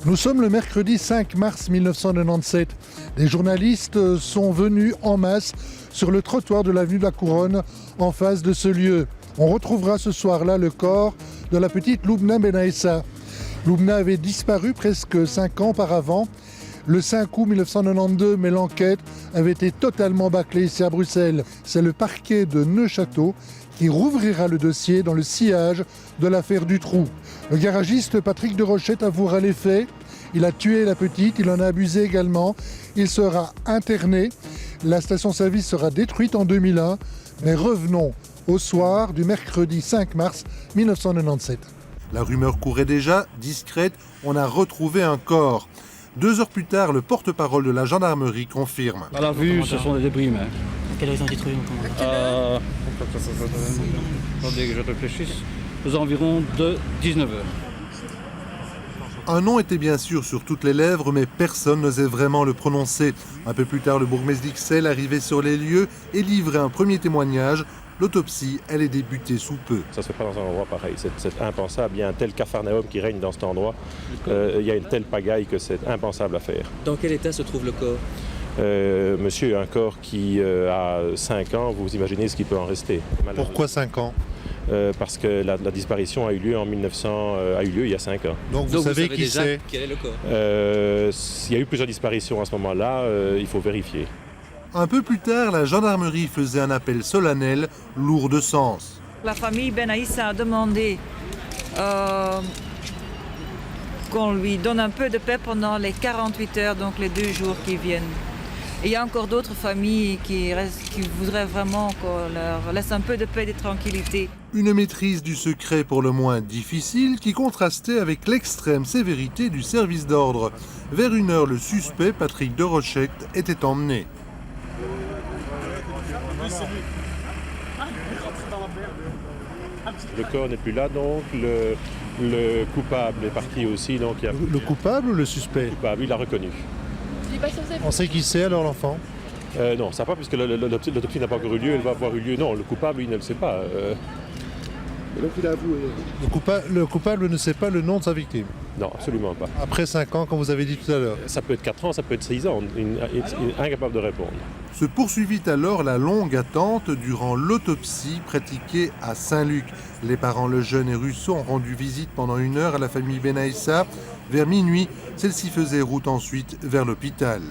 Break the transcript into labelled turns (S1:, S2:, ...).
S1: Nous sommes le mercredi 5 mars 1997. Les journalistes sont venus en masse sur le trottoir de l'avenue de la Couronne en face de ce lieu. On retrouvera ce soir-là le corps de la petite Loubna Benaïssa. Loubna avait disparu presque 5 ans auparavant, le 5 août 1992, mais l'enquête avait été totalement bâclée ici à Bruxelles. C'est le parquet de Neuchâteau qui rouvrira le dossier dans le sillage de l'affaire Dutroux. Le garagiste Patrick de Rochette avouera les faits. Il a tué la petite, il en a abusé également. Il sera interné. La station-service sera détruite en 2001. Mais revenons au soir du mercredi 5 mars 1997.
S2: La rumeur courait déjà, discrète, on a retrouvé un corps. 2 heures plus tard, le porte-parole de la gendarmerie confirme.
S3: À la vue, ce sont des débris, mais...
S4: Quelle raison détruit
S3: Attendez que je réfléchisse. Aux environs de 19h.
S2: Un nom était bien sûr sur toutes les lèvres, mais personne n'osait vraiment le prononcer. Un peu plus tard, le bourgmestre d'Ixelles arrivait sur les lieux et livrait un premier témoignage. L'autopsie, elle est débutée sous peu.
S5: Ça ne se fait pas dans un endroit pareil, c'est impensable. Il y a un tel capharnaüm qui règne dans cet endroit. Il y a une telle pagaille que c'est impensable à faire.
S4: Dans quel état se trouve le corps?
S5: Monsieur, un corps qui a 5 ans, vous imaginez ce qu'il peut en rester.
S1: Pourquoi 5 ans?
S5: Parce que la disparition a eu lieu il y a 5 ans.
S1: Donc vous savez qui
S4: déjà
S1: c'est?
S4: quel est le corps?
S5: Il y a eu plusieurs disparitions à ce moment-là, il faut vérifier.
S2: Un peu plus tard, la gendarmerie faisait un appel solennel, lourd de sens.
S6: La famille Benaïssa a demandé qu'on lui donne un peu de paix pendant les 48 heures, donc les 2 jours qui viennent. Et il y a encore d'autres familles qui voudraient vraiment qu'on leur laisse un peu de paix et de tranquillité.
S2: Une maîtrise du secret pour le moins difficile qui contrastait avec l'extrême sévérité du service d'ordre. Vers 1h, le suspect, Patrick de Rochette, était emmené.
S5: Le corps n'est plus là, donc le coupable est parti aussi. Donc
S1: Le coupable ou le suspect?
S5: Le coupable, il l'a reconnu.
S1: On sait qui c'est alors l'enfant?
S5: Non, ça va, puisque l'autopsie n'a pas encore eu lieu, elle va avoir eu lieu. Non, le coupable, il ne le sait pas.
S2: Donc il a avoué.
S1: Le coupable ne sait pas le nom de sa victime.
S5: Non, absolument pas.
S1: Après 5 ans, comme vous avez dit tout à l'heure.
S5: Ça peut être 4 ans, ça peut être 6 ans, incapable de répondre.
S2: Se poursuivit alors la longue attente durant l'autopsie pratiquée à Saint-Luc. Les parents Lejeune et Russo ont rendu visite pendant 1 heure à la famille Benaïssa. Vers minuit, celle-ci faisait route ensuite vers l'hôpital.